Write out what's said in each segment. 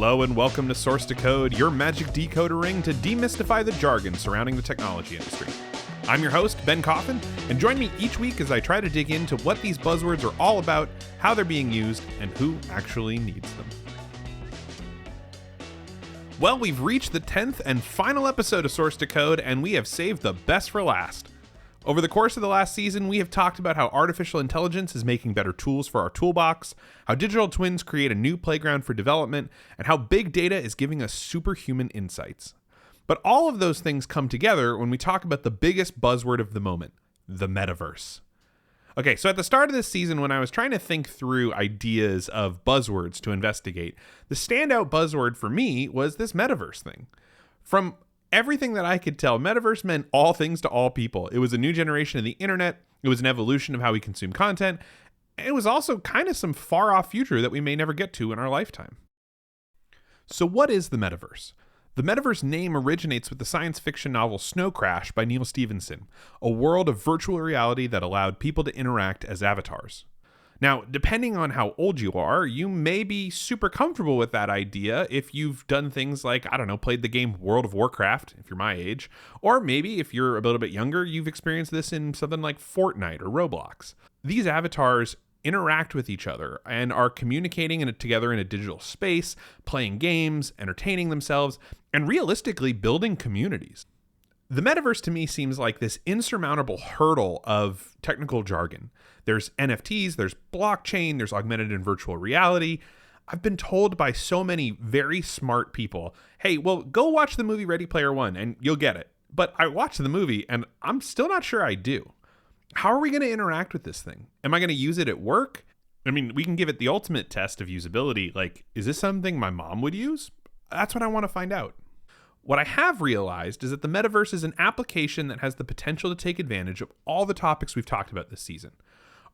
Hello and welcome to Source to Code, your magic decoder ring to demystify the jargon surrounding the technology industry. I'm your host, Ben Coffin, and join me each week as I try to dig into what these buzzwords are all about, how they're being used, and who actually needs them. Well, we've reached the 10th and final episode of Source to Code, and we have saved the best for last. Over the course of the last season, we have talked about how artificial intelligence is making better tools for our toolbox, how digital twins create a new playground for development, and how big data is giving us superhuman insights. But all of those things come together when we talk about the biggest buzzword of the moment, the Metaverse. Okay, so at the start of this season, when I was trying to think through ideas of buzzwords to investigate, the standout buzzword for me was this Metaverse thing. From everything that I could tell, Metaverse meant all things to all people. It was a new generation of the internet. It was an evolution of how we consume content. And it was also kind of some far off future that we may never get to in our lifetime. So what is the Metaverse? The Metaverse name originates with the science fiction novel Snow Crash by Neal Stephenson, a world of virtual reality that allowed people to interact as avatars. Now, depending on how old you are, you may be super comfortable with that idea if you've done things like, played the game World of Warcraft, if you're my age, or maybe if you're a little bit younger, you've experienced this in something like Fortnite or Roblox. These avatars interact with each other and are communicating together in a digital space, playing games, entertaining themselves, and realistically building communities. The metaverse to me seems like this insurmountable hurdle of technical jargon. There's NFTs, there's blockchain, there's augmented and virtual reality. I've been told by so many very smart people, hey, well, go watch the movie Ready Player One and you'll get it. But I watched the movie and I'm still not sure I do. How are we going to interact with this thing? Am I going to use it at work? I mean, we can give it the ultimate test of usability. Like, is this something my mom would use? That's what I want to find out. What I have realized is that the metaverse is an application that has the potential to take advantage of all the topics we've talked about this season.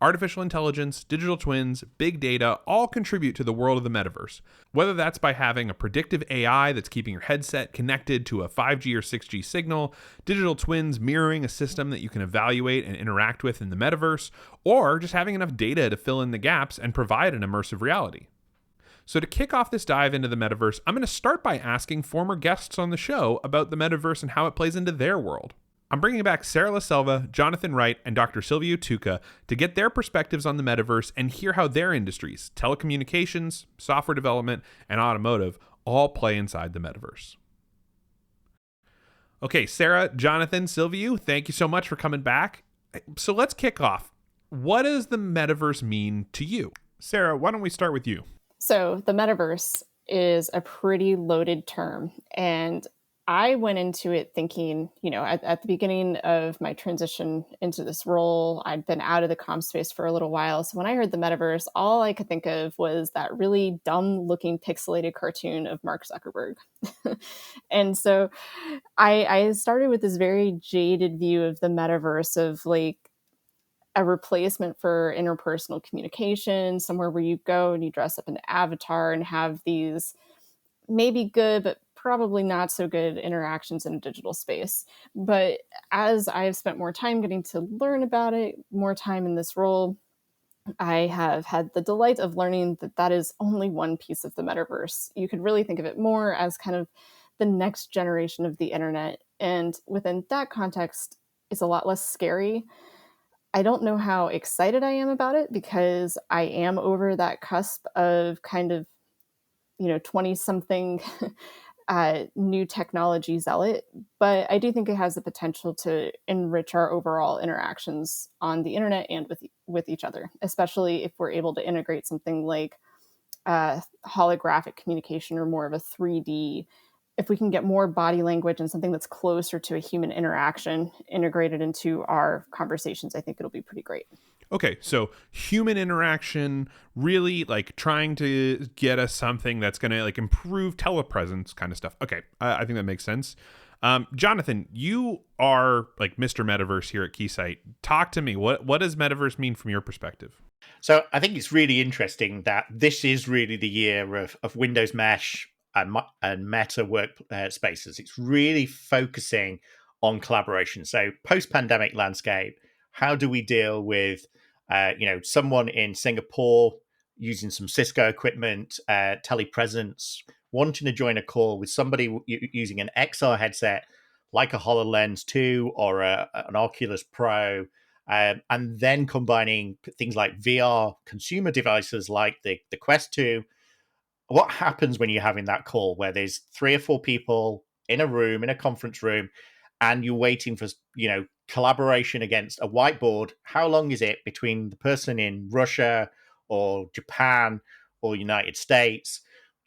Artificial intelligence, digital twins, big data all contribute to the world of the metaverse, whether that's by having a predictive AI that's keeping your headset connected to a 5G or 6G signal, digital twins mirroring a system that you can evaluate and interact with in the metaverse, or just having enough data to fill in the gaps and provide an immersive reality. So to kick off this dive into the metaverse, I'm going to start by asking former guests on the show about the metaverse and how it plays into their world. I'm bringing back Sarah LaSelva, Jonathan Wright, and Dr. Silvio Tuca to get their perspectives on the metaverse and hear how their industries, telecommunications, software development, and automotive, all play inside the metaverse. Okay, Sarah, Jonathan, Silvio, thank you so much for coming back. So let's kick off. What does the metaverse mean to you? Sarah, why don't we start with you? So the metaverse is a pretty loaded term, and I went into it thinking, at the beginning of my transition into this role, I'd been out of the comm space for a little while. So when I heard the metaverse, all I could think of was that really dumb looking pixelated cartoon of Mark Zuckerberg. And so I started with this very jaded view of the metaverse of like a replacement for interpersonal communication, somewhere where you go and you dress up an avatar and have these maybe good, but probably not so good interactions in a digital space. But as I've spent more time getting to learn about it, more time in this role, I have had the delight of learning that that is only one piece of the metaverse. You could really think of it more as kind of the next generation of the internet. And within that context, it's a lot less scary. I don't know how excited I am about it because I am over that cusp of kind of 20-something new technology zealot, but I do think it has the potential to enrich our overall interactions on the internet and with each other, especially if we're able to integrate something like holographic communication or more of a 3D. If we can get more body language and something that's closer to a human interaction integrated into our conversations, I think it'll be pretty great. Okay, so human interaction, really like trying to get us something that's going to like improve telepresence kind of stuff. Okay, I think that makes sense. Jonathan, you are like Mr. Metaverse here at Keysight. Talk to me. What does Metaverse mean from your perspective? So I think it's really interesting that this is really the year of Windows Mesh and Meta work spaces. It's really focusing on collaboration. So post-pandemic landscape, how do we deal with someone in Singapore using some Cisco equipment, telepresence, wanting to join a call with somebody using an XR headset like a HoloLens 2 or an Oculus Pro, and then combining things like VR consumer devices like the Quest 2. What happens when you're having that call where there's 3 or 4 people in a room, in a conference room, and you're waiting for, collaboration against a whiteboard? How long is it between the person in Russia or Japan or United States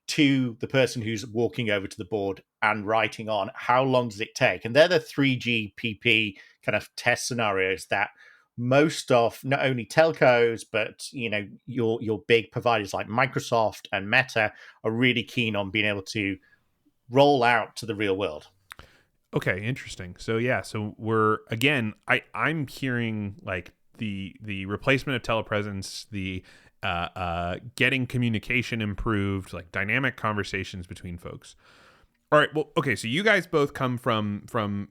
to the person who's walking over to the board and writing on? How long does it take? And they're the 3GPP kind of test scenarios that most of not only telcos, but your big providers like Microsoft and Meta are really keen on being able to roll out to the real world. Okay, interesting. So yeah, so we're again, I'm hearing like the replacement of telepresence, the getting communication improved, like dynamic conversations between folks. All right, well, okay, so you guys both come from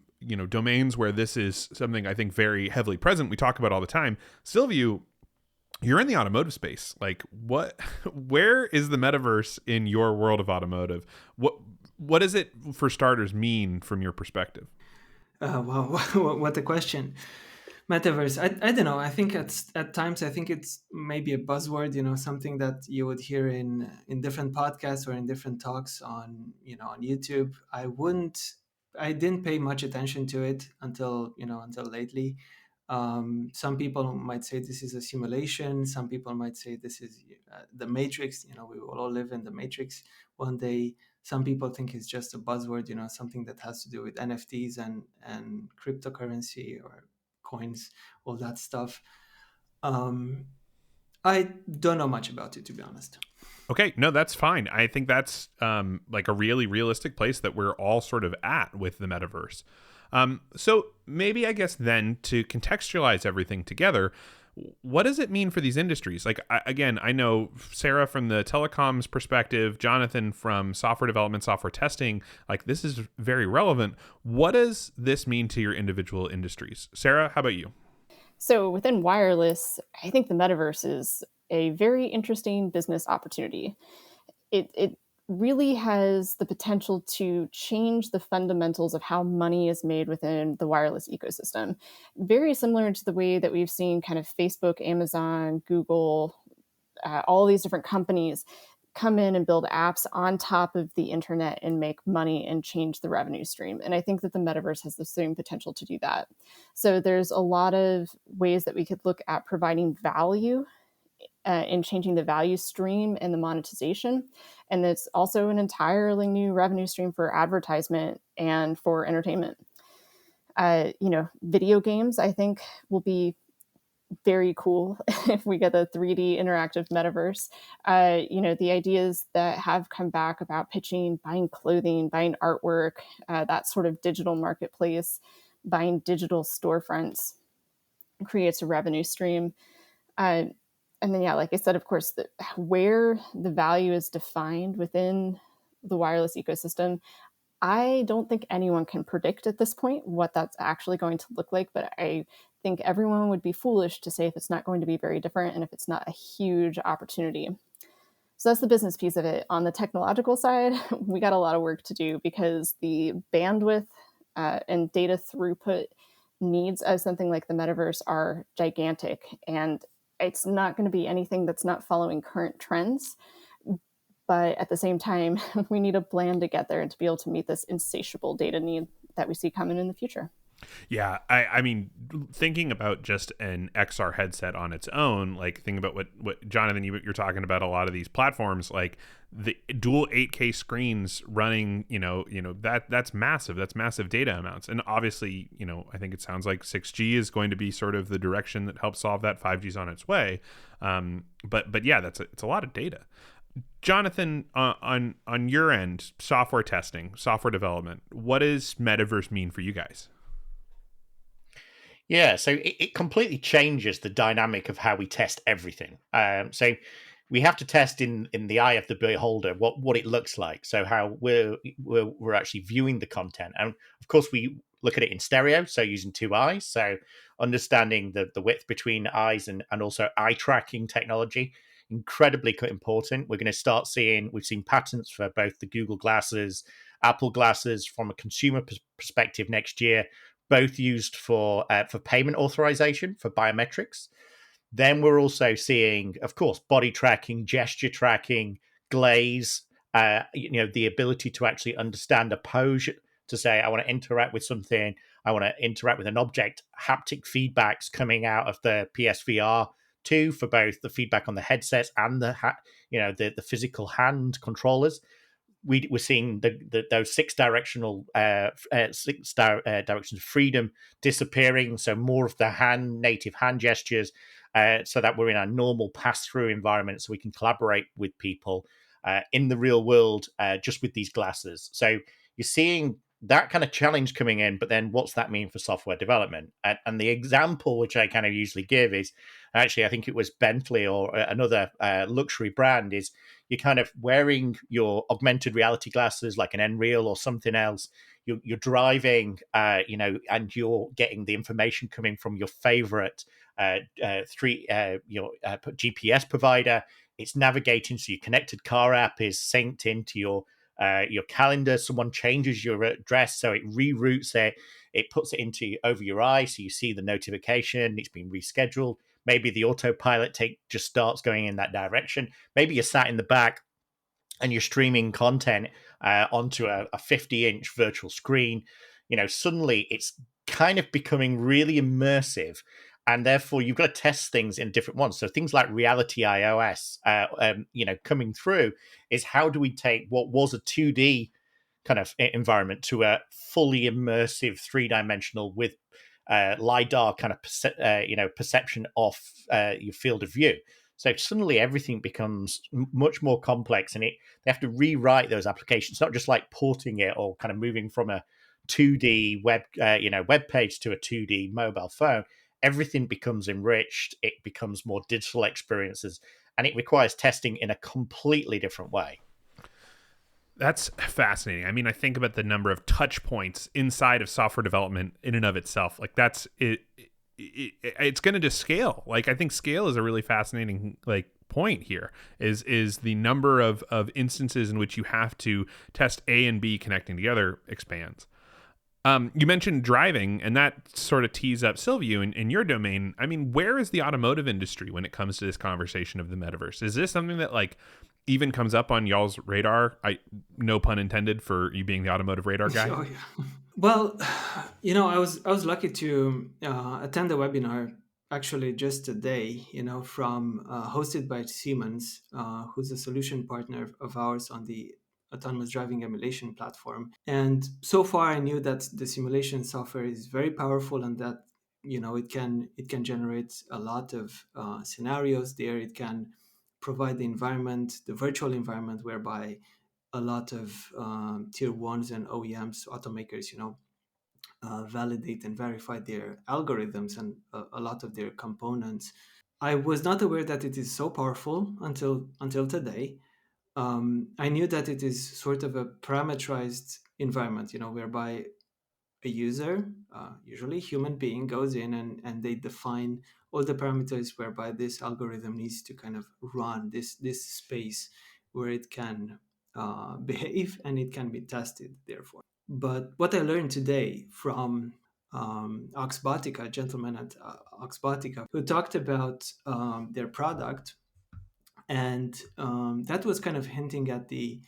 domains where this is something I think very heavily present. We talk about all the time. Sylvie, you're in the automotive space. Like, where is the metaverse in your world of automotive? What does it, for starters, mean from your perspective? Wow, what a question. Metaverse. I don't know. I think at times I think it's maybe a buzzword. Something that you would hear in different podcasts or in different talks on on YouTube. I didn't pay much attention to it until lately. Some people might say this is a simulation. Some people might say this is the Matrix. We will all live in the Matrix one day. Some people think it's just a buzzword, something that has to do with NFTs and cryptocurrency or coins, all that stuff. I don't know much about it, to be honest. Okay, no, that's fine. I think that's like a really realistic place that we're all sort of at with the metaverse. So maybe I guess then to contextualize everything together, what does it mean for these industries? Like, again, I know Sarah from the telecoms perspective, Jonathan from software development, software testing, like this is very relevant. What does this mean to your individual industries? Sarah, how about you? So within wireless, I think the metaverse is a very interesting business opportunity. It really has the potential to change the fundamentals of how money is made within the wireless ecosystem. Very similar to the way that we've seen kind of Facebook, Amazon, Google, all these different companies come in and build apps on top of the internet and make money and change the revenue stream. And I think that the metaverse has the same potential to do that. So there's a lot of ways that we could look at providing value in changing the value stream and the monetization. And it's also an entirely new revenue stream for advertisement and for entertainment. Video games, I think, will be very cool if we get a 3D interactive metaverse. The ideas that have come back about pitching, buying clothing, buying artwork, that sort of digital marketplace, buying digital storefronts creates a revenue stream. And then, yeah, like I said, of course, where the value is defined within the wireless ecosystem, I don't think anyone can predict at this point what that's actually going to look like. But I think everyone would be foolish to say if it's not going to be very different and if it's not a huge opportunity. So that's the business piece of it. On the technological side, we got a lot of work to do because the bandwidth and data throughput needs of something like the metaverse are gigantic. And it's not going to be anything that's not following current trends. But at the same time, we need a plan to get there and to be able to meet this insatiable data need that we see coming in the future. Yeah, I mean, thinking about just an XR headset on its own, like think about what Jonathan, you're talking about a lot of these platforms, like the dual 8K screens running, that's massive. That's massive data amounts. And obviously, I think it sounds like 6G is going to be sort of the direction that helps solve that. 5G is on its way. But yeah, it's a lot of data. Jonathan, on your end, software testing, software development, what does metaverse mean for you guys? Yeah, so it completely changes the dynamic of how we test everything. So we have to test in the eye of the beholder what it looks like. So how we're actually viewing the content, and of course we look at it in stereo, so using two eyes. So understanding the width between eyes and also eye tracking technology incredibly important. We're going to start seeing, we've seen patents for both the Google glasses, Apple glasses from a consumer perspective next year, both used for payment authorization for biometrics. Then we're also seeing, of course, body tracking, gesture tracking, glaze, the ability to actually understand a pose, to say, I want to interact with something, I want to interact with an object, haptic feedbacks coming out of the PSVR 2 for both the feedback on the headsets and the physical hand controllers. We're seeing those directions of freedom disappearing. So more of the native hand gestures, so that we're in a normal pass-through environment, so we can collaborate with people in the real world just with these glasses. So you're seeing that kind of challenge coming in, but then what's that mean for software development? And the example which I kind of usually give is, actually, I think it was Bentley or another luxury brand, is you're kind of wearing your augmented reality glasses like an Nreal or something else. You're driving, and you're getting the information coming from your favorite GPS provider. It's navigating, so your connected car app is synced into your calendar. Someone changes your address, so it reroutes it. It puts it into over your eye, so you see the notification. It's been rescheduled. Maybe the autopilot just starts going in that direction. Maybe you're sat in the back and you're streaming content onto a 50-inch virtual screen. Suddenly it's kind of becoming really immersive, and therefore you've got to test things in different ones. So things like Reality iOS, coming through, is how do we take what was a 2D kind of environment to a fully immersive 3-dimensional with LiDAR kind of perception of your field of view. So suddenly everything becomes much more complex, and they have to rewrite those applications, not just like porting it or kind of moving from a 2D web page to a 2D mobile phone. Everything becomes enriched. It becomes more digital experiences, and it requires testing in a completely different way. That's fascinating. I mean, I think about the number of touch points inside of software development in and of itself. Like that's it. It's going to just scale. Like I think scale is a really fascinating point here. Is the number of instances in which you have to test A and B connecting together expands. You mentioned driving, and that sort of tees up Silvio in your domain. I mean, where is the automotive industry when it comes to this conversation of the metaverse? Is this something that even comes up on y'all's radar? No pun intended for you being the automotive radar guy. Oh, yeah. Well, I was lucky to attend a webinar actually just today, from hosted by Siemens, who's a solution partner of ours on the autonomous driving emulation platform. And so far, I knew that the simulation software is very powerful, and that it can generate a lot of scenarios there. It can provide the virtual environment, whereby a lot of tier ones and OEMs, automakers, validate and verify their algorithms and a lot of their components. I was not aware that it is so powerful until today. I knew that it is sort of a parameterized environment, whereby a user, usually human being, goes in and they define all the parameters whereby this algorithm needs to kind of run this space where it can behave and it can be tested, therefore. But what I learned today from Oxbotica, a gentleman at Oxbotica, who talked about their product, and that was kind of hinting at the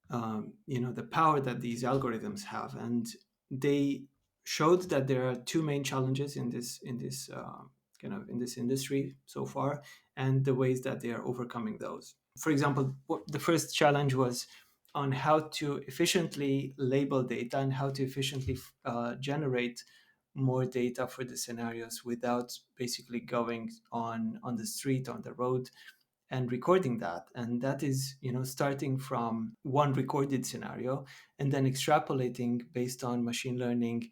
the power that these algorithms have, and they showed that there are two main challenges in this in this industry so far, and the ways that they are overcoming those. For example, the first challenge was on how to efficiently label data and how to efficiently generate more data for the scenarios without basically going on the street, on the road, and recording that. And that is starting from one recorded scenario and then extrapolating based on machine learning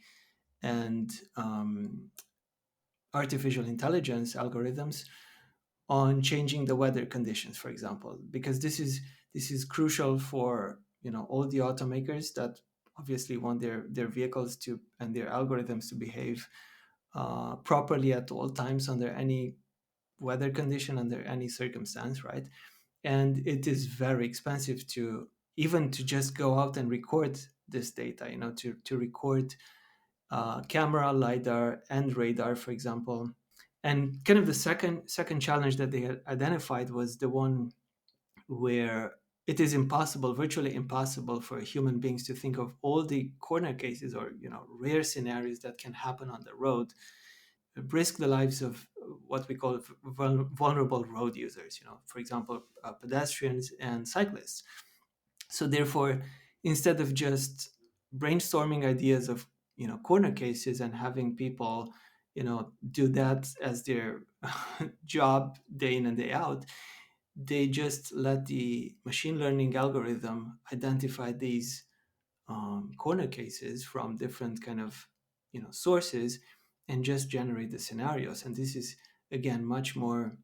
and artificial intelligence algorithms on changing the weather conditions, for example, because this is crucial for all the automakers that obviously want their vehicles to and their algorithms to behave properly at all times under any weather condition, under any circumstance, right? And it is very expensive to even to just go out and record this data, to record camera, LiDAR, and radar, for example. And kind of the second challenge that they had identified was the one where it is impossible, virtually impossible, for human beings to think of all the corner cases or rare scenarios that can happen on the road, risk the lives of what we call vulnerable road users. For example, pedestrians and cyclists. So therefore, instead of just brainstorming ideas of corner cases and having people do that as their job day in and day out, they just let the machine learning algorithm identify these corner cases from different kind of sources and just generate the scenarios. And this is again much more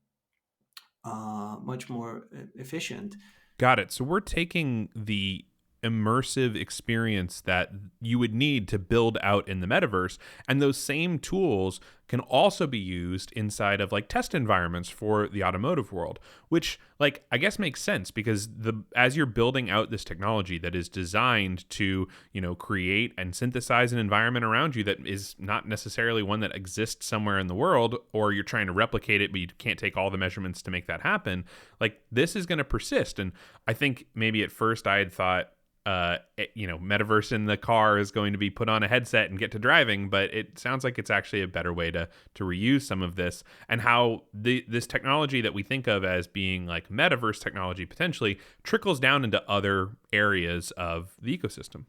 efficient. Got it. So we're taking the immersive experience that you would need to build out in the metaverse, and those same tools can also be used inside of like test environments for the automotive world, which like I guess makes sense because as you're building out this technology that is designed to create and synthesize an environment around you that is not necessarily one that exists somewhere in the world, or you're trying to replicate it but you can't take all the measurements to make that happen, like this is going to persist. And I think maybe at first I had thought metaverse in the car is going to be put on a headset and get to driving, but it sounds like it's actually a better way to reuse some of this, and how this technology that we think of as being like metaverse technology potentially trickles down into other areas of the ecosystem.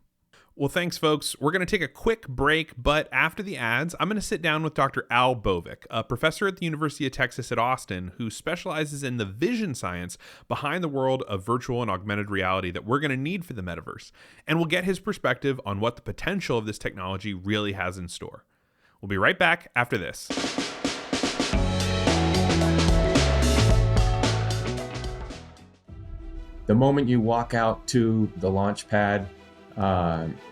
Well, thanks, folks. We're going to take a quick break, but after the ads, I'm going to sit down with Dr. Al Bovic, a professor at the University of Texas at Austin who specializes in the vision science behind the world of virtual and augmented reality that we're going to need for the metaverse. And we'll get his perspective on what the potential of this technology really has in store. We'll be right back after this. The moment you walk out to the launch pad,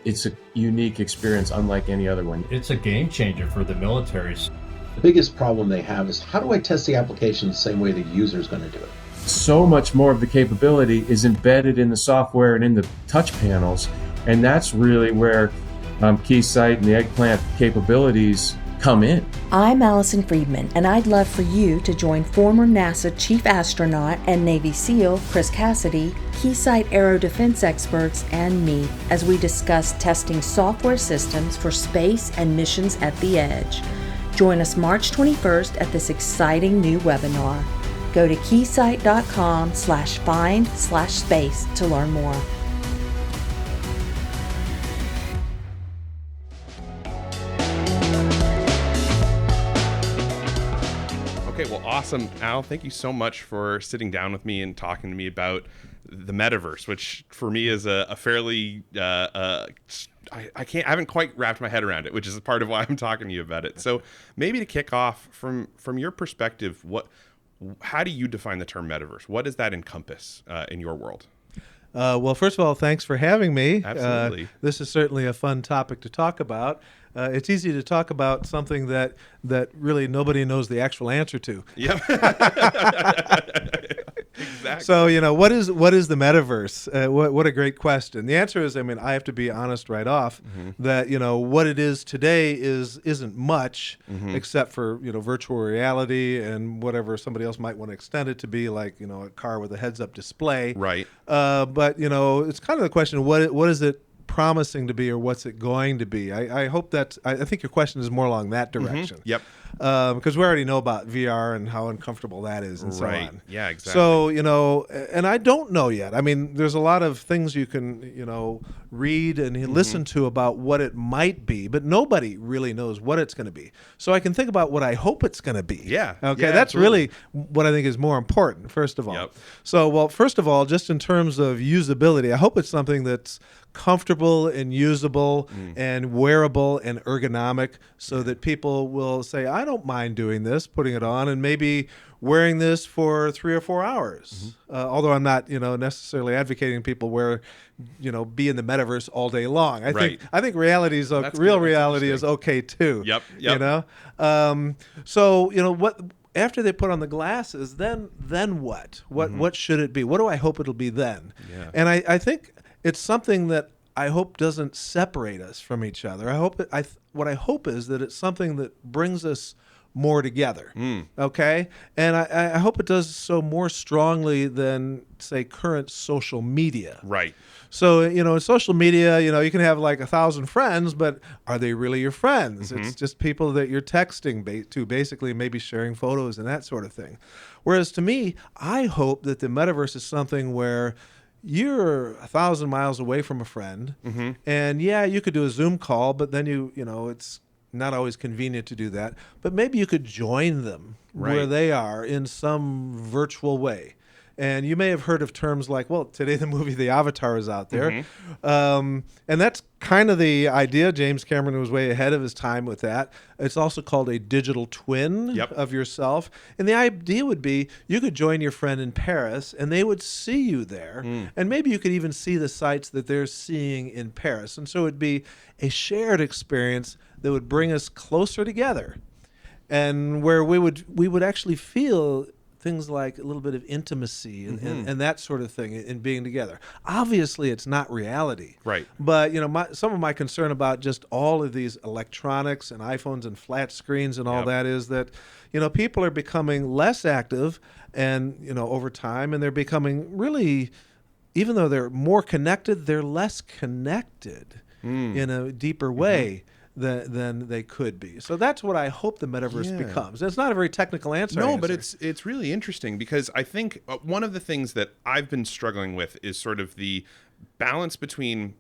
it's a unique experience unlike any other one. It's a game changer for the militaries. The biggest problem they have is, how do I test the application the same way the user is going to do it? So much more of the capability is embedded in the software and in the touch panels, and that's really where Keysight and the eggplant capabilities come in. I'm Allison Friedman, and I'd love for you to join former NASA Chief Astronaut and Navy SEAL Chris Cassidy, Keysight Aero Defense experts, and me as we discuss testing software systems for space and missions at the edge. Join us March 21st at this exciting new webinar. Go to keysight.com/find/space to learn more. Okay, well, awesome. Al, thank you so much for sitting down with me and talking to me about the metaverse, which for me is a fairly, I haven't quite wrapped my head around it, which is part of why I'm talking to you about it. So maybe to kick off, from your perspective, how do you define the term metaverse? What does that encompass in your world? Well, first of all, thanks for having me. Absolutely. This is certainly a fun topic to talk about. It's easy to talk about something that really nobody knows the actual answer to. Yep. Exactly. So, what is the metaverse? What a great question. The answer is, I have to be honest right off, that, what it is today isn't much, except for, virtual reality and whatever somebody else might want to extend it to be, like, a car with a heads-up display. Right. But, it's kind of the question, what is it promising to be, or what's it going to be? I hope I think your question is more along that direction. Yep. Because we already know about VR and how uncomfortable that is and so on. Yeah, exactly. So, and I don't know yet. There's a lot of things you can, read and listen to about what it might be, but nobody really knows what it's going to be. So I can think about what I hope it's going to be. Yeah. Okay, yeah, that's absolutely. really what I think is more important, first of all. Yep. So, well, first of all, just in terms of usability, I hope it's something that's comfortable and usable and wearable and ergonomic, so that people will say, I don't mind doing this, putting it on, and maybe wearing this for 3 or 4 hours. Although I'm not, necessarily advocating people be in the metaverse all day long. I think reality is reality is okay too. Yep. So, after they put on the glasses, then what? What should it be? What do I hope it'll be then? Yeah. And I think it's something that I hope doesn't separate us from each other. What I hope is that it's something that brings us more together. Okay? And I hope it does so more strongly than, say, current social media. Right. So, in social media, you can have like 1,000 friends, but are they really your friends? It's just people that you're texting to, basically, maybe sharing photos and that sort of thing. Whereas to me, I hope that the metaverse is something where you're 1,000 miles away from a friend, and yeah, you could do a Zoom call, but then it's not always convenient to do that. But maybe you could join them where they are in some virtual way. And you may have heard of terms like, well, today the movie The Avatar is out there. And that's kind of the idea. James Cameron was way ahead of his time with that. It's also called a digital twin of yourself. And the idea would be you could join your friend in Paris and they would see you there. And maybe you could even see the sights that they're seeing in Paris. And so it'd be a shared experience that would bring us closer together, and where we would actually feel things like a little bit of intimacy and that sort of thing in being together. Obviously, it's not reality. Right. But, some of my concern about just all of these electronics and iPhones and flat screens and all that is that, people are becoming less active and, over time, and they're becoming really, even though they're more connected, they're less connected in a deeper way than they could be. So that's what I hope the metaverse becomes. It's not a very technical answer. No, but it's really interesting, because I think one of the things that I've been struggling with is sort of the balance between,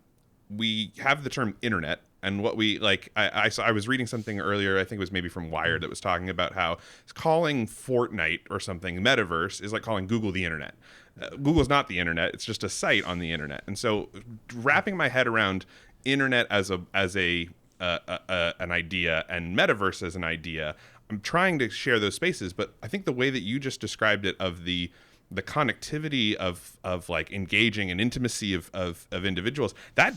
we have the term internet and what we like. I was reading something earlier, I think it was maybe from Wired, that was talking about how calling Fortnite or something metaverse is like calling Google the internet. Google's not the internet, it's just a site on the internet. And so wrapping my head around internet as an idea and metaverse as an idea, I'm trying to share those spaces. But I think the way that you just described it, of the connectivity of like engaging and intimacy of individuals, that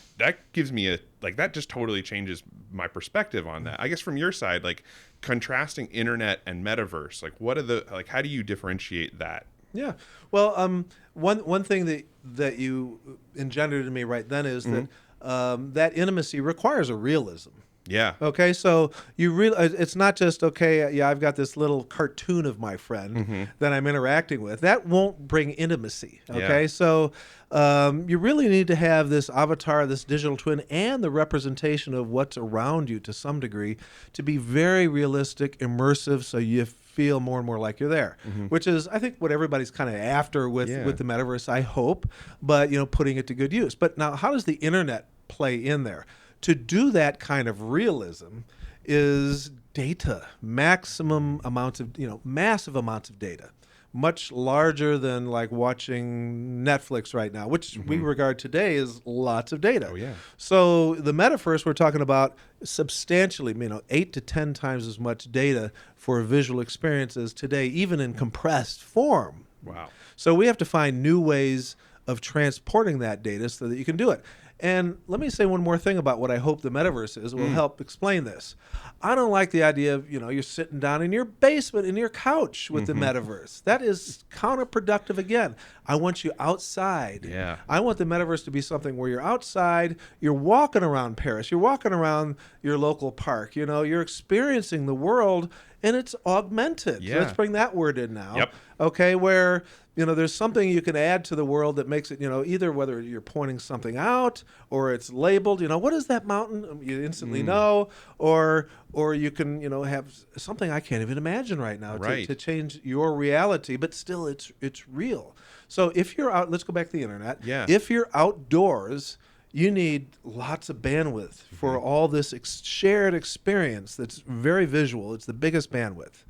gives me that just totally changes my perspective on that. I guess from your side, like contrasting internet and metaverse, like how do you differentiate that? Yeah. Well, one thing that you engendered in me right then is that that intimacy requires a realism. Yeah. Okay, so it's not just, okay, yeah, I've got this little cartoon of my friend that I'm interacting with. That won't bring intimacy. Okay, so you really need to have this avatar, this digital twin, and the representation of what's around you to some degree to be very realistic, immersive, so you feel more and more like you're there, which is, I think, what everybody's kind of after with the metaverse, I hope, but, putting it to good use. But now, how does the internet play in there? To do that kind of realism is data, massive amounts of data, much larger than like watching Netflix right now, which we regard today as lots of data. Oh, yeah. So the metaverse, we're talking about substantially, 8 to 10 times as much data for visual experiences today, even in compressed form. Wow. So we have to find new ways of transporting that data so that you can do it. And let me say one more thing about what I hope the metaverse is. It will help explain this. I don't like the idea of, you're sitting down in your basement, in your couch with the metaverse. That is counterproductive again. I want you outside. Yeah. I want the metaverse to be something where you're outside, you're walking around Paris, you're walking around your local park, you're experiencing the world, and it's augmented. Yeah. So let's bring that word in now. Yep. Okay, where there's something you can add to the world that makes it, either whether you're pointing something out or it's labeled, what is that mountain? You instantly know, or you can, have something I can't even imagine right now to change your reality, but still it's real. So if you're out, let's go back to the internet. Yeah. If you're outdoors, you need lots of bandwidth for all this shared experience that's very visual. It's the biggest bandwidth.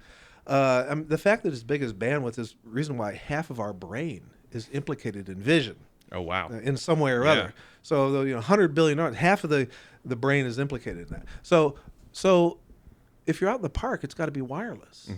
The fact that it's big as bandwidth is the reason why half of our brain is implicated in vision. Oh, wow. In some way or other. So, 100 billion neurons, half of the brain is implicated in that. So if you're out in the park, it's got to be wireless.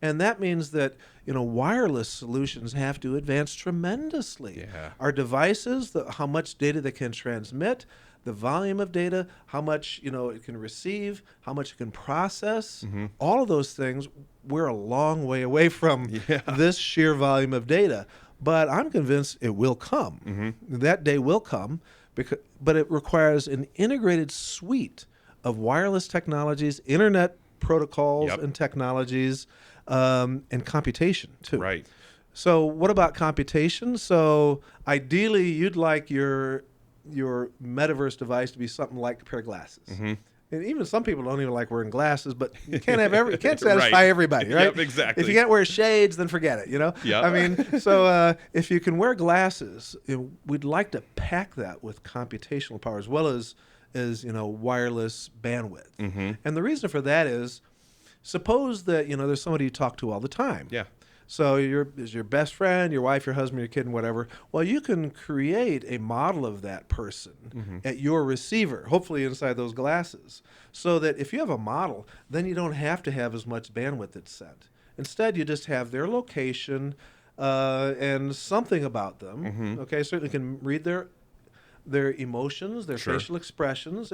And that means that, wireless solutions have to advance tremendously. Yeah. Our devices, how much data they can transmit, the volume of data, how much it can receive, how much it can process, Mm-hmm. all of those things. We're a long way away from this sheer volume of data, but I'm convinced it will come. Mm-hmm. That day will come, but it requires an integrated suite of wireless technologies, internet protocols and technologies, and computation too. Right. So what about computation? So ideally, you'd like your metaverse device to be something like a pair of glasses. Mm-hmm. And even some people don't even like wearing glasses, but you can't satisfy everybody, right? Yep, exactly. If you can't wear shades, then forget it. Yep. I mean, so if you can wear glasses, we'd like to pack that with computational power as well as wireless bandwidth. Mm-hmm. And the reason for that is, suppose that there's somebody you talk to all the time. Yeah. So is your best friend, your wife, your husband, your kid, and whatever. Well, you can create a model of that person at your receiver, hopefully inside those glasses, so that if you have a model, then you don't have to have as much bandwidth that's sent. Instead, you just have their location and something about them. Mm-hmm. Okay, certainly can read their emotions, their facial expressions.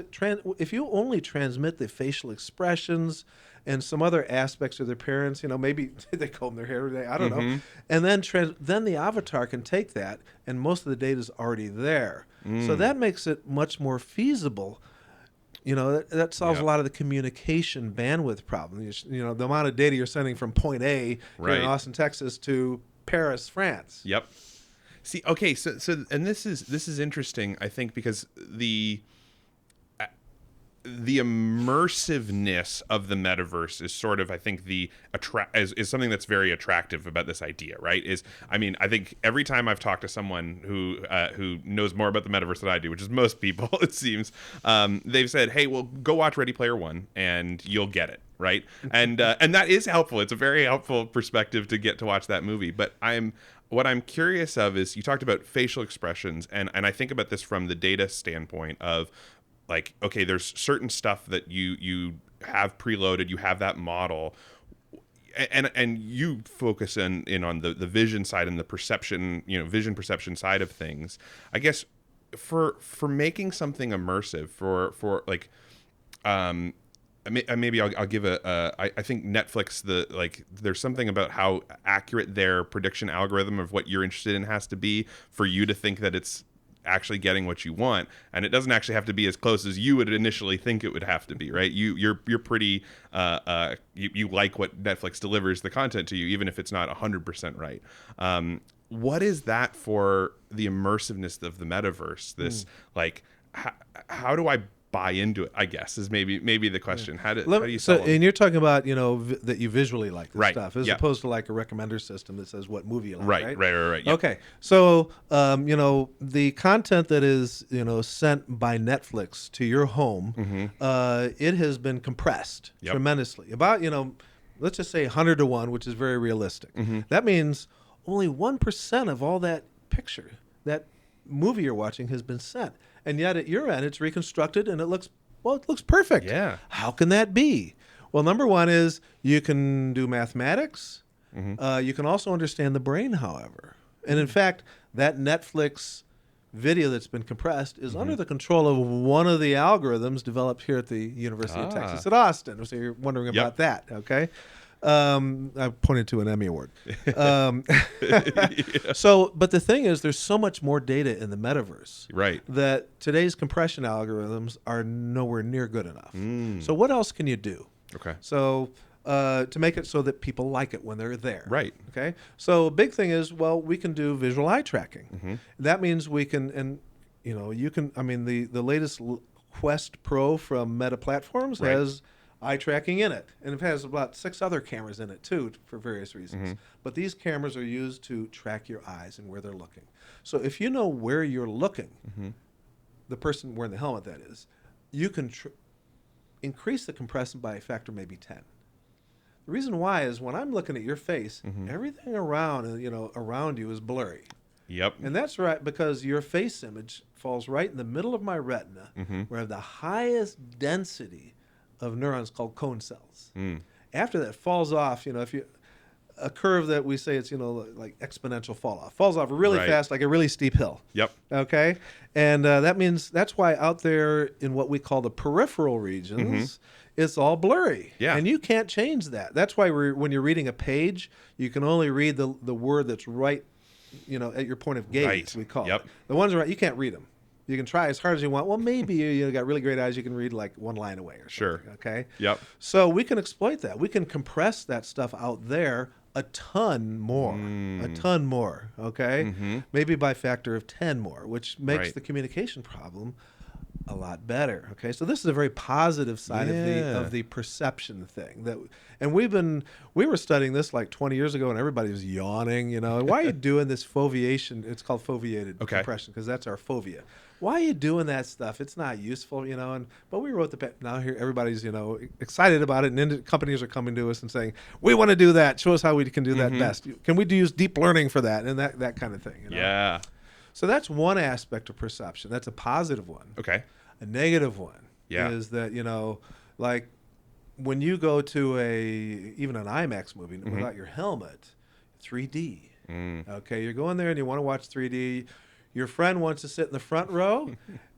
If you only transmit the facial expressions and some other aspects of their parents, maybe they comb their hair every day, I don't know, and then the avatar can take that, and most of the data is already there. So that makes it much more feasible. That solves a lot of the communication bandwidth problem. The amount of data you're sending from point A here in Austin, Texas, to Paris, France. Yep. See, okay, so and this is interesting, I think, because the immersiveness of the metaverse is sort of, I think, is something that's very attractive about this idea, right? I think every time I've talked to someone who knows more about the metaverse than I do, which is most people, it seems, they've said, "Hey, well, go watch Ready Player One, and you'll get it." Right, and that is helpful. It's a very helpful perspective to get to watch that movie. But what I'm curious of is, you talked about facial expressions, and I think about this from the data standpoint of, like, okay, there's certain stuff that you have preloaded, you have that model, and you focus in on the vision side and the perception, vision perception side of things. I guess for making something immersive, for like, maybe I'll give I think Netflix, there's something about how accurate their prediction algorithm of what you're interested in has to be for you to think that it's actually getting what you want, and it doesn't actually have to be as close as you would initially think it would have to be, right? You're pretty you like what Netflix delivers the content to you, even if it's not 100% right. What is that for the immersiveness of the metaverse? This how do I buy into it, I guess, is maybe the question. How do you sell them? And you're talking about that you visually like this stuff, as Yep. opposed to like a recommender system that says what movie you like, right. Yep. Okay, so the content that is sent by Netflix to your home, it has been compressed tremendously, about let's just say 100 to 1, which is very realistic. That means only 1% of all that picture, that movie you're watching, has been sent. And yet at your end, it's reconstructed and it looks perfect. Yeah. How can that be? Well, number one is you can do mathematics. You can also understand the brain, however. And in fact, that Netflix video that's been compressed is under the control of one of the algorithms developed here at the University of Texas at Austin. So you're wondering about that, okay? I pointed to an Emmy Award. So, but the thing is, there's so much more data in the metaverse, Right. that today's compression algorithms are nowhere near good enough. So what else can you do? Okay. So to make it so that people like it when they're there. Right. Okay. So a big thing is, well, we can do visual eye tracking. That means we can, and you can, the latest Quest Pro from Meta Platforms has eye tracking in it, and it has about 6 other cameras in it too, for various reasons. But these cameras are used to track your eyes and where they're looking. So if you know where you're looking, the person wearing the helmet, that is, you can increase the compression by a factor maybe 10. The reason why is, when I'm looking at your face, everything around you is blurry. Yep. And that's right, because your face image falls right in the middle of my retina, where I have the highest density of neurons called cone cells. After that falls off, if you a curve that we say it's, like exponential fall off. Falls off really Right. fast, like a really steep hill. Yep. Okay? And that means that's why out there in what we call the peripheral regions, it's all blurry. Yeah. And you can't change that. That's why when you're reading a page, you can only read the word that's right, at your point of gaze, Right. we call Yep. it. The ones right, you can't read them. You can try as hard as you want. Well, maybe you got really great eyes. You can read like one line away or Sure. something. Okay. Yep. So we can exploit that. We can compress that stuff out there a ton more. A ton more. Okay. Maybe by factor of 10 more, which makes Right. the communication problem a lot better. Okay. So this is a very positive side of the perception thing and we were studying this like 20 years ago and everybody was yawning, and why are you doing this foveation? It's called foveated compression because that's our fovea. Why are you doing that stuff? It's not useful, but we wrote now here everybody's, excited about it, and companies are coming to us and saying, we want to do that. Show us how we can do that best. Can we use deep learning for that? And that kind of thing. Yeah. So that's one aspect of perception. That's a positive one. Okay. A negative one Yeah. is that, like when you go to even an IMAX movie without your helmet, 3D. Okay, you're going there and you want to watch 3D. Your friend wants to sit in the front row,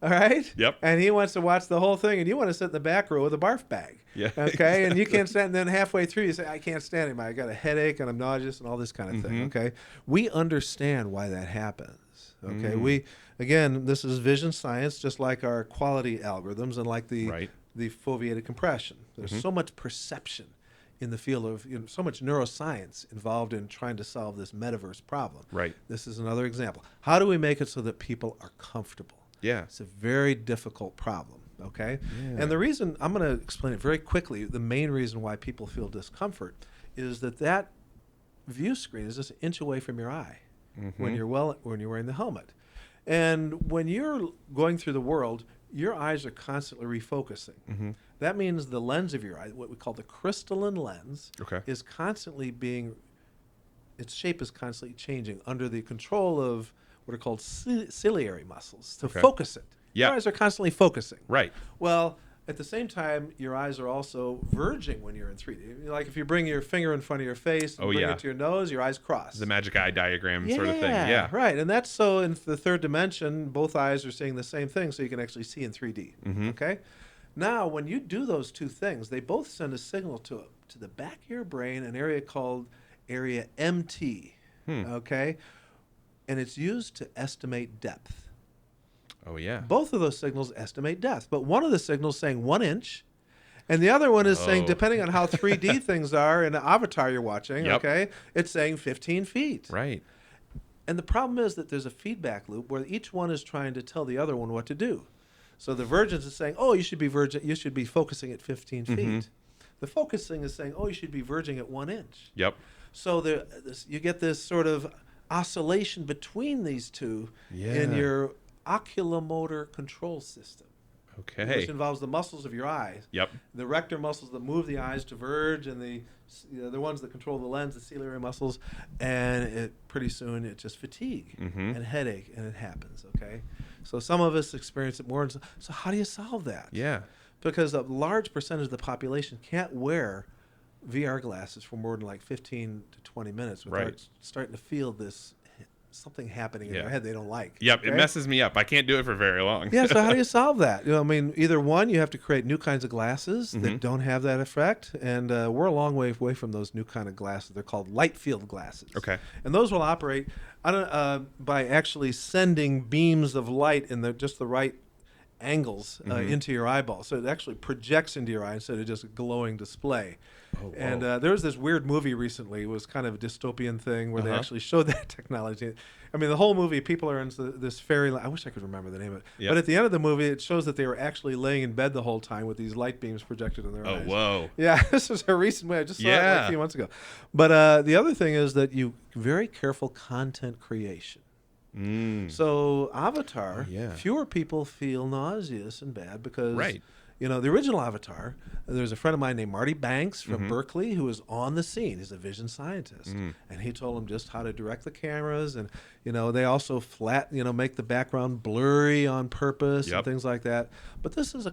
all right? Yep. And he wants to watch the whole thing, and you want to sit in the back row with a barf bag. Yeah. Okay, and you can't stand. And then halfway through, you say, "I can't stand him. I got a headache, and I'm nauseous, and all this kind of thing." Okay, we understand why that happens. Okay, again, this is vision science, just like our quality algorithms, and like the foveated compression. There's so much perception in the field of so much neuroscience involved in trying to solve this metaverse problem. Right. This is another example. How do we make it so that people are comfortable? Yeah. It's a very difficult problem. Okay. Yeah. And the reason I'm going to explain it very quickly. The main reason why people feel discomfort is that view screen is just an inch away from your eye when you're wearing the helmet, and when you're going through the world, your eyes are constantly refocusing. That means the lens of your eye, what we call the crystalline lens, is constantly its shape is constantly changing under the control of what are called ciliary muscles to focus it. Your eyes are constantly focusing. Right. Well, at the same time, your eyes are also verging when you're in 3D. Like if you bring your finger in front of your face and bring it to your nose, your eyes cross. The magic eye diagram sort of thing. Yeah. Right. And that's so in the third dimension, both eyes are seeing the same thing, so you can actually see in 3D. Okay? Now, when you do those two things, they both send a signal to the back of your brain, an area called area MT. Okay? And it's used to estimate depth. Oh, yeah. Both of those signals estimate depth, but one of the signals saying 1 inch, and the other one is saying, depending on how 3D things are in the avatar you're watching, okay, it's saying 15 feet. Right. And the problem is that there's a feedback loop where each one is trying to tell the other one what to do. So the vergence is saying, oh, you should be focusing at 15 feet. The focusing is saying, oh, you should be verging at 1 inch. Yep. So you get this sort of oscillation between these two in your oculomotor control system. Okay. Which involves the muscles of your eyes. Yep. The rector muscles that move the eyes to verge, and the ones that control the lens, the ciliary muscles, and pretty soon it's just fatigue and headache, and it happens. Okay. So some of us experience it more. So how do you solve that? Yeah. Because a large percentage of the population can't wear VR glasses for more than like 15 to 20 minutes without starting to feel something happening in their head they don't like. Yep, it messes me up. I can't do it for very long. Yeah, so how do you solve that? I mean, either one, you have to create new kinds of glasses that don't have that effect, and we're a long way away from those new kind of glasses. They're called light field glasses. Okay. And those will operate by actually sending beams of light in just the right angles into your eyeball. So it actually projects into your eye instead of just a glowing display. Oh, and there was this weird movie recently. It was kind of a dystopian thing where they actually showed that technology. I mean, the whole movie, people are in this fairyland. I wish I could remember the name of it. Yep. But at the end of the movie, it shows that they were actually laying in bed the whole time with these light beams projected in their eyes. Oh, whoa. Yeah, this is a recent movie. I just saw it like a few months ago. But the other thing is that very careful content creation. So Avatar, fewer people feel nauseous and bad because the original Avatar, there's a friend of mine named Marty Banks from Berkeley who was on the scene. He's a vision scientist. And he told him just how to direct the cameras. And, they also make the background blurry on purpose and things like that. But this is a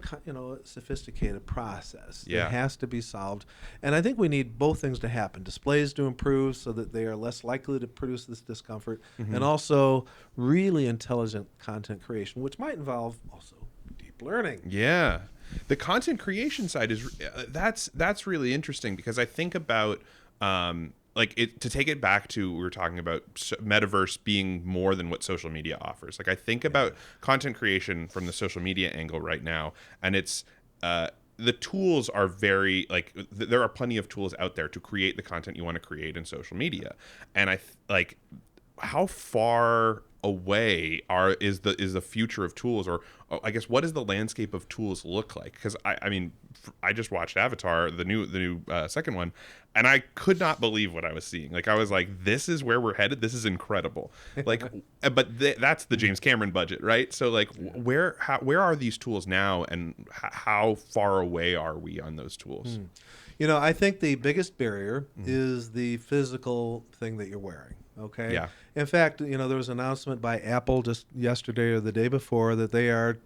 sophisticated process. Yeah. It has to be solved. And I think we need both things to happen. Displays to improve so that they are less likely to produce this discomfort, and also really intelligent content creation, which might involve also deep learning. Yeah. The content creation side is that's really interesting, because I think about to take it back to, we were talking about Metaverse being more than what social media offers. Like, I think about content creation from the social media angle right now, and it's the tools are very, there are plenty of tools out there to create the content you want to create in social media. And how far away is the future of tools, or I guess what does the landscape of tools look like? Because I just watched Avatar, the new second one, and I could not believe what I was seeing. Like, I was like, this is where we're headed. This is incredible. But that's the James Cameron budget, right? So where are these tools now, and how far away are we on those tools? I think the biggest barrier is the physical thing that you're wearing. Okay. Yeah. In fact, there was an announcement by Apple just yesterday or the day before that they are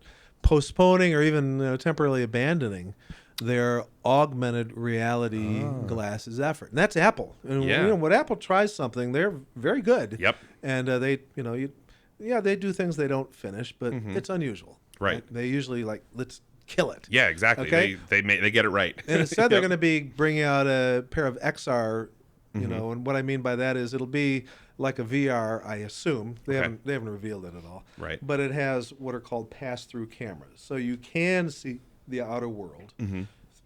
postponing or even temporarily abandoning their augmented reality glasses effort. And that's Apple. And when Apple tries something, they're very good. Yep. And they do things they don't finish, but it's unusual. Right. They usually let's kill it. Yeah, exactly. Okay? They get it right. And instead they're going to be bringing out a pair of XR. And what I mean by that is it'll be like a VR, I assume. They haven't revealed it at all. Right. But it has what are called pass-through cameras. So you can see the outer world,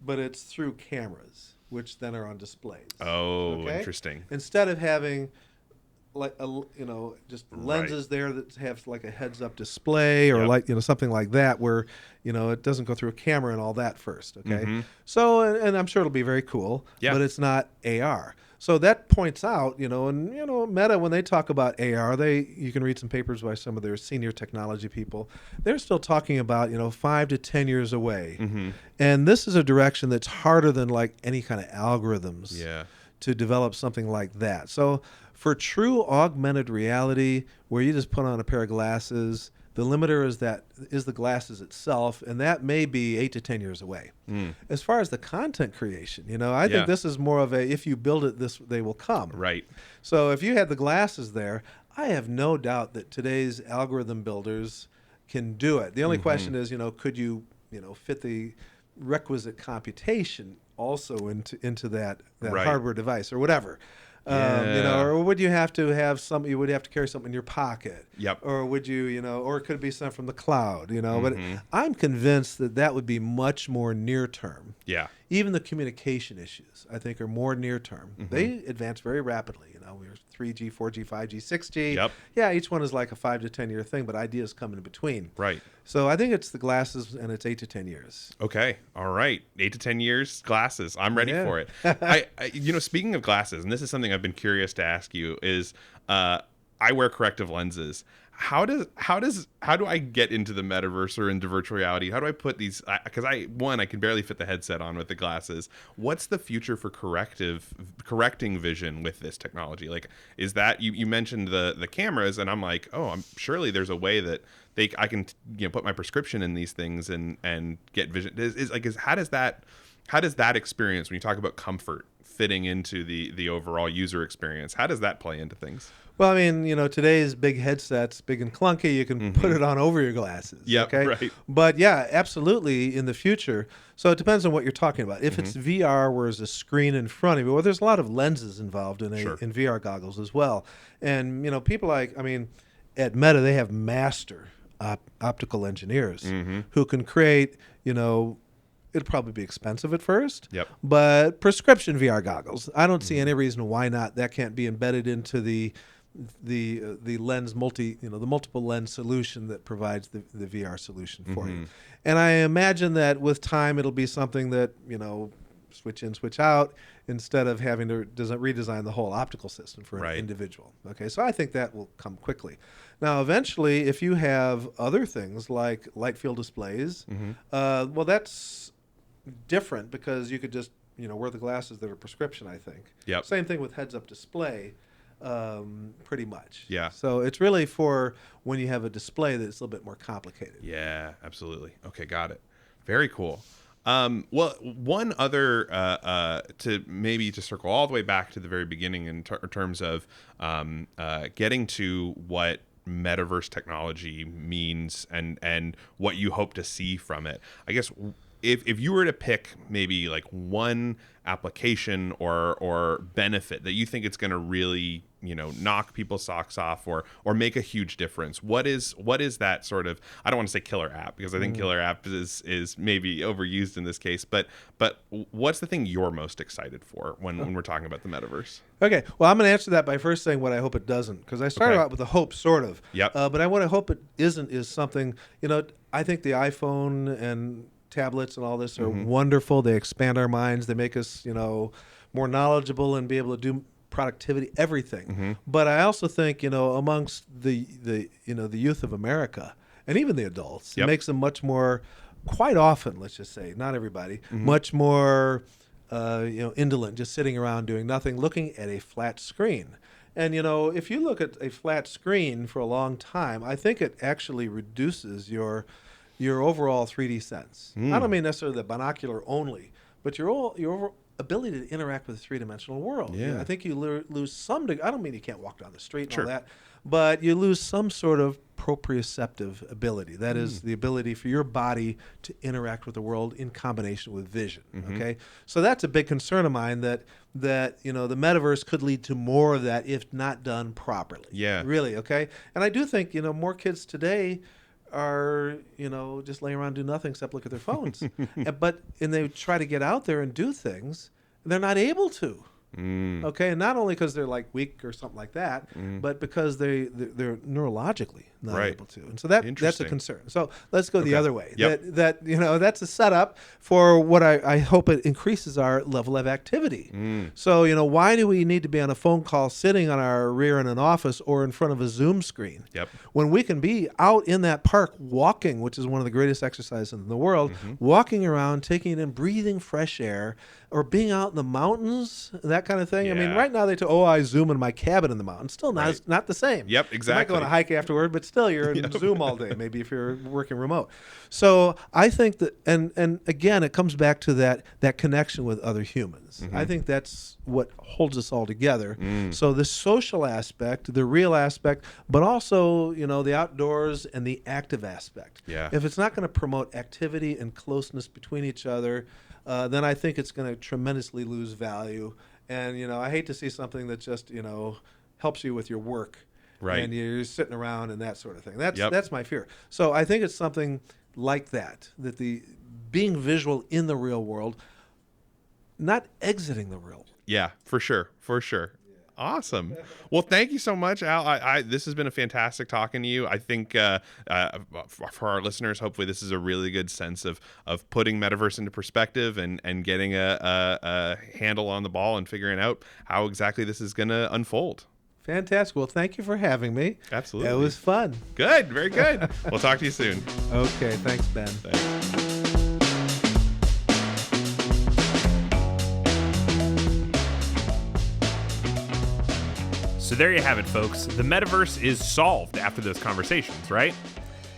but it's through cameras, which then are on displays. Oh, interesting. Instead of having just lenses there that have like a heads-up display or something like that, where it doesn't go through a camera and all that first. Okay. So and I'm sure it'll be very cool. Yeah. But it's not AR. So that points out, Meta, when they talk about AR, you can read some papers by some of their senior technology people. They're still talking about, 5 to 10 years away. And this is a direction that's harder than any kind of algorithms to develop something like that. So for true augmented reality, where you just put on a pair of glasses, the limiter is the glasses itself, and that may be 8 to 10 years away. As far as the content creation, I think this is more of a, if you build it, they will come. Right. So if you had the glasses there, I have no doubt that today's algorithm builders can do it. The only question is, could you, fit the requisite computation also into that hardware device or whatever. Or would you have to have you would have to carry something in your pocket? Yep. Or would you, or it could be sent from the cloud, But I'm convinced that would be much more near term. Yeah. Even the communication issues, I think, are more near term. They advance very rapidly. We're 3G, 4G, 5G, 6G. Yep. Yeah, each one is like a 5 to 10 year thing, but ideas come in between. Right. So I think it's the glasses, and it's 8 to 10 years. Okay. All right. 8 to 10 years, glasses. I'm ready for it. I speaking of glasses, and this is something I've been curious to ask you, is I wear corrective lenses. How do I get into the metaverse or into virtual reality? How do I put these? Because I can barely fit the headset on with the glasses. What's the future for correcting vision with this technology? Is that you mentioned the cameras, and I'm like, surely there's a way that I can put my prescription in these things and get vision. How does that experience, when you talk about comfort, fitting into the overall user experience? How does that play into things? Well, I mean, today's big headsets, big and clunky, you can put it on over your glasses. Yeah, okay? Right. But yeah, absolutely in the future. So it depends on what you're talking about. If it's VR, where there's a screen in front of you, well, there's a lot of lenses involved in VR goggles as well. And, people at Meta, they have master optical engineers who can create, it'll probably be expensive at first, but prescription VR goggles. I don't see any reason why not. That can't be embedded into the lens the multiple lens solution that provides the VR solution for you. And I imagine that with time it'll be something that switch in, switch out, instead of having to redesign the whole optical system for an Right. individual. Okay, so I think that will come quickly. Now, eventually, if you have other things like light field displays, well, that's different because you could just wear the glasses that are prescription, I think. Yep. Same thing with heads-up display, pretty much. Yeah. So it's really for when you have a display that's a little bit more complicated. Yeah, absolutely. Okay, got it. Very cool. Well, one other to circle all the way back to the very beginning in terms of getting to what metaverse technology means and what you hope to see from it. I guess if you were to pick maybe like one application or benefit that you think it's going to really knock people's socks off or make a huge difference, what is that sort of, I don't want to say killer app because I think killer app is maybe overused in this case, but what's the thing you're most excited for when we're talking about the metaverse? Okay, well, I'm going to answer that by first saying what I hope it doesn't, because I started out with a hope, sort of. Yep. But what I hope it isn't is something, I think the iPhone and tablets and all this are wonderful. They expand our minds. They make us, more knowledgeable and be able to do productivity, everything. But I also think, amongst the youth of America and even the adults, it makes them much more, quite often, let's just say, not everybody, much more, indolent, just sitting around doing nothing, looking at a flat screen. And, if you look at a flat screen for a long time, I think it actually reduces your overall 3D sense. I don't mean necessarily the binocular only, but your overall ability to interact with a three-dimensional world. Yeah. I think you lose some. I don't mean you can't walk down the street and all that, but you lose some sort of proprioceptive ability. That is the ability for your body to interact with the world in combination with vision. Okay, so that's a big concern of mine that the metaverse could lead to more of that if not done properly. Yeah. Really. Okay, and I do think more kids today are just laying around and do nothing except look at their phones. and they try to get out there and do things, they're not able to. Okay, and not only because they're like weak or something like that, but because they're neurologically not able to, and so that's a concern. So let's go the other way. Yep. That's a setup for what I hope it increases our level of activity. So why do we need to be on a phone call, sitting on our rear in an office or in front of a Zoom screen, when we can be out in that park walking, which is one of the greatest exercises in the world, walking around, taking it in, breathing fresh air, or being out in the mountains, that kind of thing. I mean, right now I Zoom in my cabin in the mountains. Still not the same. Yep, exactly. You might go on a hike afterward, but still you're in Zoom all day, maybe if you're working remote. So I think that, and again, it comes back to that connection with other humans. I think that's what holds us all together. So the social aspect, the real aspect, but also, the outdoors and the active aspect. Yeah. If it's not going to promote activity and closeness between each other, then I think it's going to tremendously lose value. And, I hate to see something that just, helps you with your work. Right. And you're sitting around and that sort of thing. That's my fear. So I think it's something like that the being visual in the real world, not exiting the real world. Yeah, for sure. Awesome. Well, thank you so much, Al. This has been a fantastic talking to you. I think for our listeners, hopefully this is a really good sense of putting metaverse into perspective and getting a handle on the ball and figuring out how exactly this is going to unfold. Fantastic. Well, thank you for having me. Absolutely. It was fun. Good. Very good. We'll talk to you soon. Okay. Thanks, Ben. Thanks. So there you have it, folks. The metaverse is solved after those conversations, right?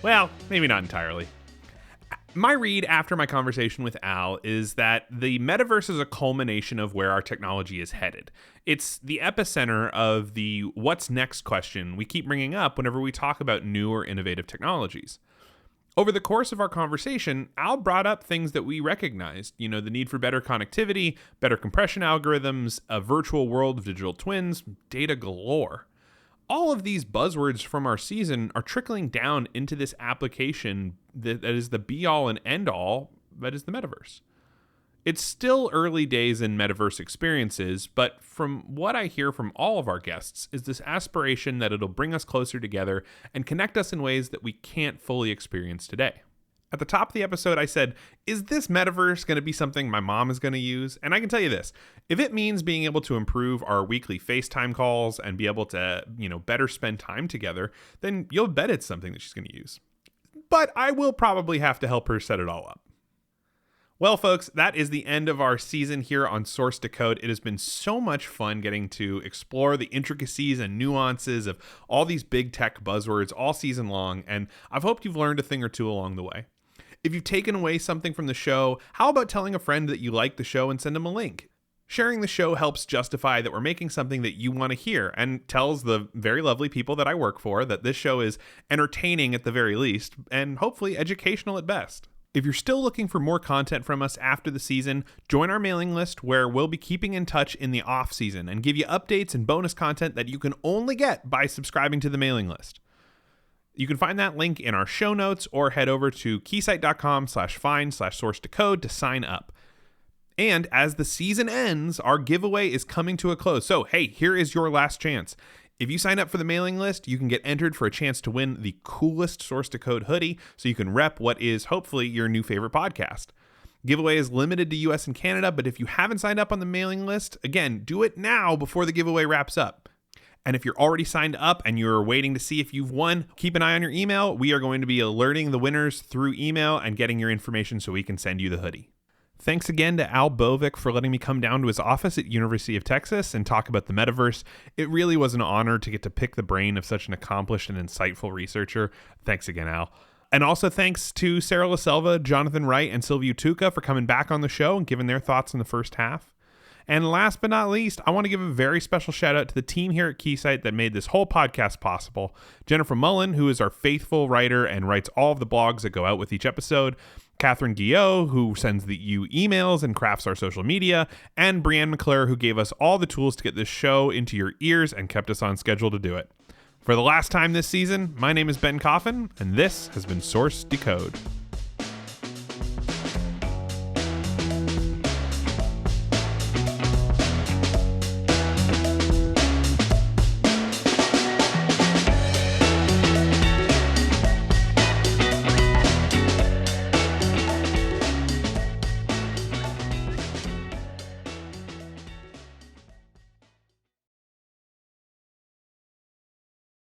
Well, maybe not entirely. My read after my conversation with Al is that the metaverse is a culmination of where our technology is headed. It's the epicenter of the what's next question we keep bringing up whenever we talk about new or innovative technologies. Over the course of our conversation, Al brought up things that we recognized, the need for better connectivity, better compression algorithms, a virtual world of digital twins, data galore. All of these buzzwords from our season are trickling down into this application that is the be-all and end-all that is the metaverse. It's still early days in metaverse experiences, but from what I hear from all of our guests is this aspiration that it'll bring us closer together and connect us in ways that we can't fully experience today. At the top of the episode, I said, is this metaverse going to be something my mom is going to use? And I can tell you this, if it means being able to improve our weekly FaceTime calls and be able to, better spend time together, then you'll bet it's something that she's going to use. But I will probably have to help her set it all up. Well, folks, that is the end of our season here on Source to Code. It has been so much fun getting to explore the intricacies and nuances of all these big tech buzzwords all season long, and I've hoped you've learned a thing or two along the way. If you've taken away something from the show, how about telling a friend that you like the show and send them a link? Sharing the show helps justify that we're making something that you want to hear and tells the very lovely people that I work for that this show is entertaining at the very least and hopefully educational at best. If you're still looking for more content from us after the season, join our mailing list where we'll be keeping in touch in the off season and give you updates and bonus content that you can only get by subscribing to the mailing list. You can find that link in our show notes or head over to keysight.com/find/source-to-code to sign up. And as the season ends, our giveaway is coming to a close. So, hey, here is your last chance. If you sign up for the mailing list, you can get entered for a chance to win the coolest Source to Code hoodie so you can rep what is hopefully your new favorite podcast. Giveaway is limited to US and Canada, but if you haven't signed up on the mailing list, again, do it now before the giveaway wraps up. And if you're already signed up and you're waiting to see if you've won, keep an eye on your email. We are going to be alerting the winners through email and getting your information so we can send you the hoodie. Thanks again to Al Bovic for letting me come down to his office at University of Texas and talk about the metaverse. It really was an honor to get to pick the brain of such an accomplished and insightful researcher. Thanks again, Al. And also thanks to Sarah LaSelva, Jonathan Wright, and Silvio Tuca for coming back on the show and giving their thoughts in the first half. And last but not least, I want to give a very special shout out to the team here at Keysight that made this whole podcast possible. Jennifer Mullen, who is our faithful writer and writes all of the blogs that go out with each episode. Catherine Guillot, who sends you emails and crafts our social media. And Brianne McClure, who gave us all the tools to get this show into your ears and kept us on schedule to do it. For the last time this season, my name is Ben Coffin, and this has been Source Decode.